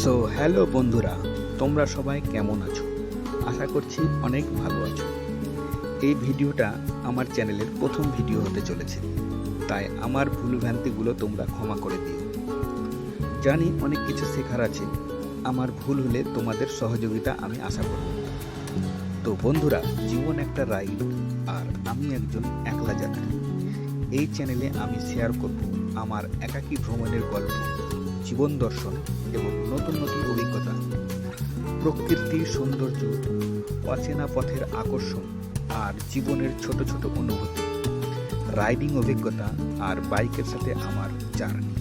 Hello বন্ধুরা, তোমরা সবাই কেমন আছো? আশা করছি অনেক ভালো আছো। এই ভিডিওটা আমার চ্যানেলের প্রথম ভিডিও হতে চলেছে, তাই আমার ভুলভ্রান্তিগুলো তোমরা ক্ষমা করে দিও। জানি অনেক কিছু শেখার আছে, আমার ভুল হলে তোমাদের সহযোগিতা আমি আশা করব। তো বন্ধুরা, জীবন একটা রাইড, আর আমি একজন একলা যাত্রী। এই চ্যানেলে আমি শেয়ার করব আমার একাকী ভ্রমণের গল্প, জীবন দর্শন এবং নতুন নতুন অভিজ্ঞতা, প্রকৃতির সৌন্দর্য, অচেনা পথের আকর্ষণ আর জীবনের ছোট ছোট অনুভূতি, রাইডিং অভিজ্ঞতা আর বাইকের সাথে আমার জার্নি।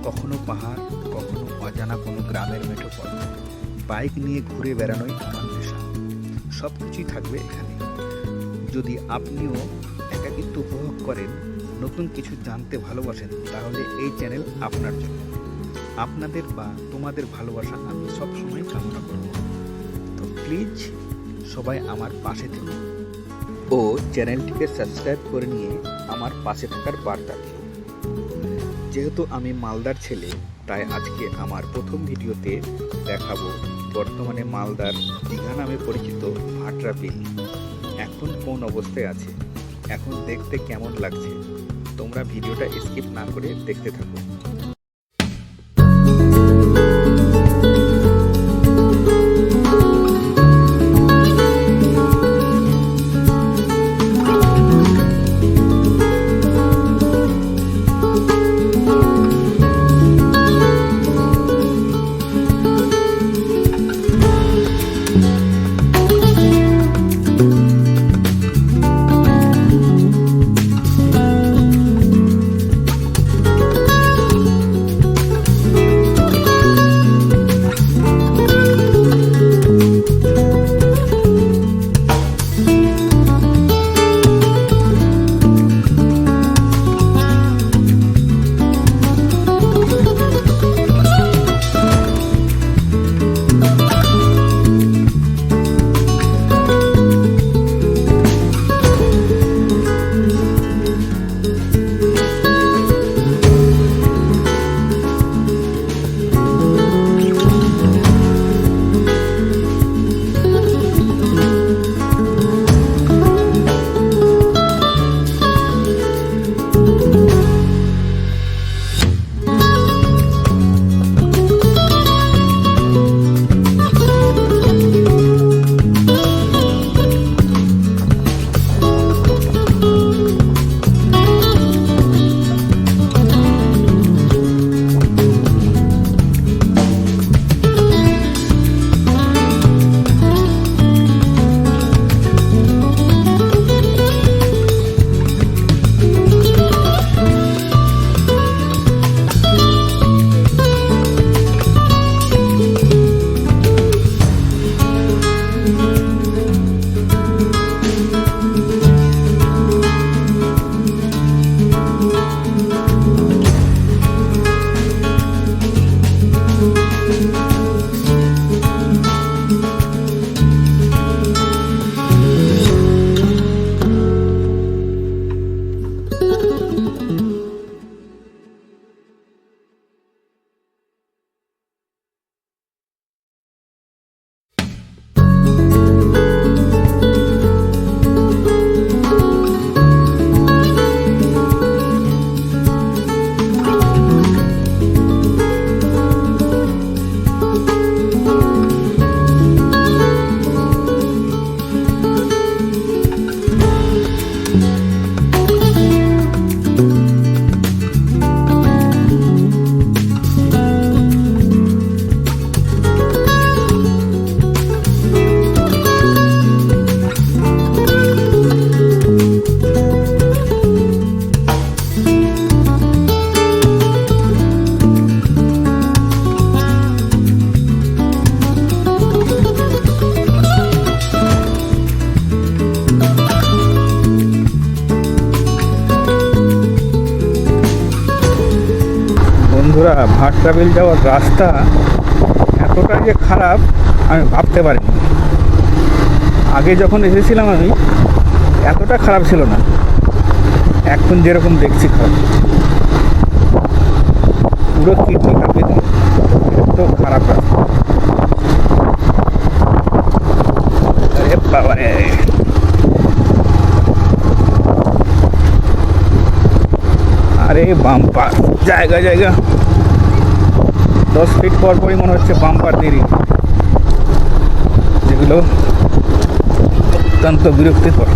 কখনো পাহাড়, কখনো অজানা কোনো গ্রামের মেঠো পথ। বাইক নিয়ে ঘুরে বেড়ানোই আমার নেশা। সব কিছুই থাকবে এখানে। যদি আপনিও একাকিত্ব উপভোগ করেন, নতুন কিছু জানতে ভালোবাসেন, তাহলে এই চ্যানেল আপনার জন্য। আপনাদের বা তোমাদের ভালোবাসা আমি সবসময় কামনা করব। তো প্লিজ সবাই আমার পাশে থাকুন ও চ্যানেলটিকে সাবস্ক্রাইব করে নিয়ে আমার পাশে থাকার বার্তা দিন। যেহেতু আমি মালদার ছেলে, তাই আজকে আমার প্রথম ভিডিওতে দেখাবো বর্তমানে মালদার দীঘা নামে পরিচিত ভাটরা বিল এখন কোন অবস্থায় আছে, এখন দেখতে কেমন লাগছে। তোমরা ভিডিওটা স্কিপ না করে দেখতে থাকো। বন্ধুরা, ভাটরা বিল যাওয়ার রাস্তা এতটা যে খারাপ আমি ভাবতে পারিনি। আগে যখন এসেছিলাম আমি, এতটা খারাপ ছিল না, এখন যেরকম দেখছি খারাপ, পুরো কিডনি কাঁপে দেয়, এত খারাপ রাস্তা। আরে বাম্পার, জায়গা জায়গা 10 ফিট পর পরই মনে হচ্ছে বাম্পার দেরি, যেগুলো অত্যন্ত বিরক্তিকর।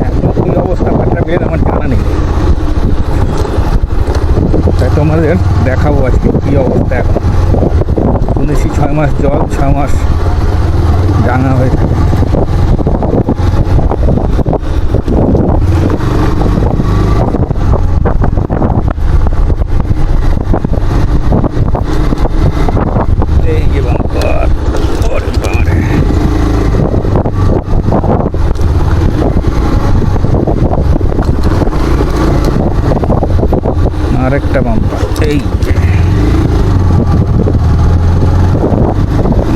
এখন কি অবস্থা ভাটরা বিলের আমার জানা নেই, তাই তোমাদের দেখাবো আজকে কি অবস্থা। এখন শুনেছি 6 মাস জল, 6 মাস ডাঙা হয়ে থাকে। এই যে বাম্পার, ওরে বাবারে। আরেকটা বাম্পার, এই যে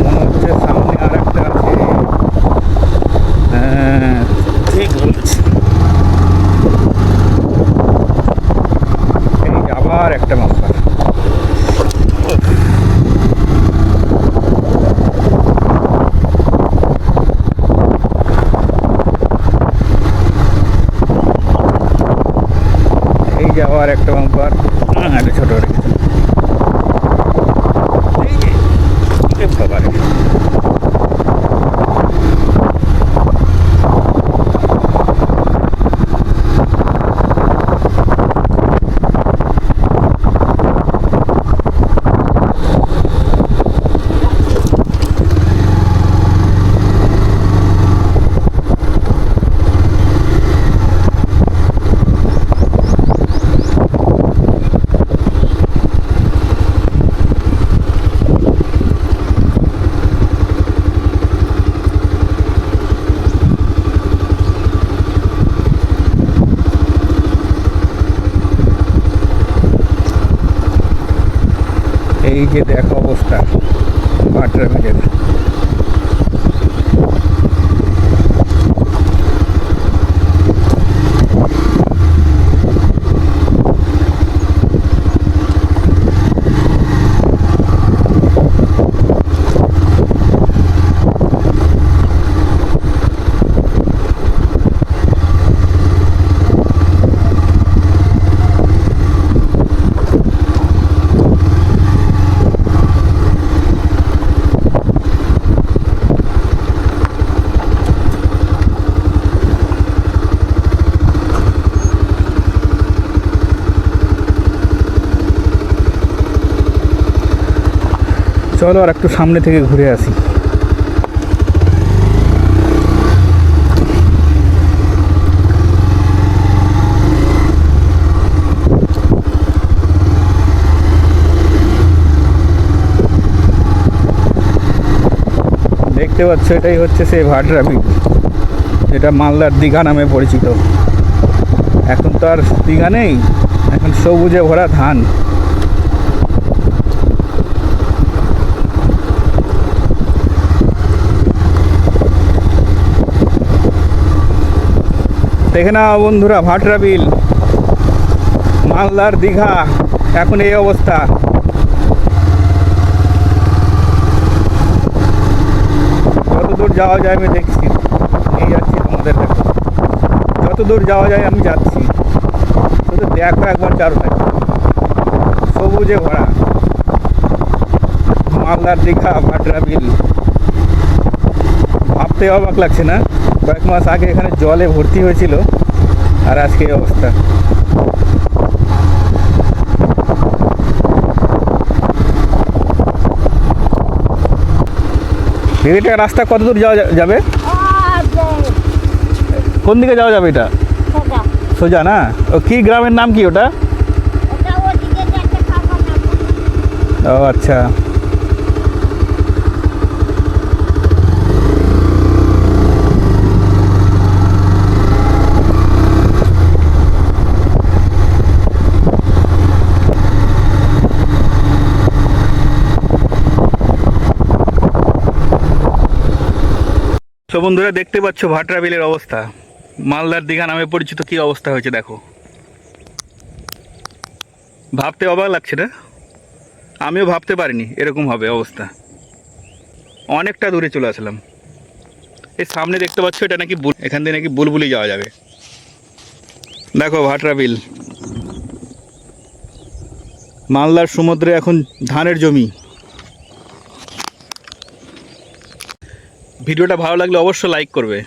মনে হচ্ছে সামনে আরেকটা আছে। হ্যাঁ ঠিক বলছি, এই যে আবার একটা বাম্পার। এই যে আবার একটা বাম্পার, একটা ছোট রেখেছে। এই যে বাবারে, এই যে দেখো অবস্থা ভাটরা বিলের। চলো আর একটু সামনে থেকে ঘুরে আসি। দেখতে পাচ্ছ এটাই হচ্ছে সেই ভাটরা বিল, যেটা মালদার দীঘা নামে পরিচিত। এখন তো আর দীঘা নেই, এখন সবুজে ভরা ধান। দেখে না বন্ধুরা, ভাটরা বিল, মালদার দীঘা এখন এই অবস্থা। যতদূর যাওয়া যায় আমি দেখছি, নিয়ে যাচ্ছি তোমাদের, দেখো যতদূর যাওয়া যায় আমি যাচ্ছি। শুধু দেখো একবার চারপাশে সবুজে ভরা মালদার দীঘা ভাটরা বিল। ভাবতে অবাক লাগছে না, কয়েক মাস আগে এখানে জলে ভর্তি হয়েছিল, আর আজকে এই অবস্থা। দিদিটা রাস্তা কত দূর যাওয়া যাবে? কোন দিকে যাওয়া যাবে এটা? সোজা না? ও কি গ্রামের নাম কি ওটা? ও আচ্ছা, তো বন্ধুরা দেখতে পাচ্ছ ভাটরা বিলের অবস্থা, মালদার দীঘা নামে পরিচিত কি অবস্থা হয়েছে দেখো। ভাবতে অবাক লাগছে না? আমিও ভাবতে পারিনি এরকম হবে অবস্থা। অনেকটা দূরে চলে আসলাম, এই সামনে দেখতে পাচ্ছ এটা নাকি এখান থেকে নাকি বুলবুলি যাওয়া যাবে। দেখো ভাটরা বিল, মালদার সমুদ্রে এখন ধানের জমি। ভিডিওটা ভালো লাগলে অবশ্যই লাইক করবে।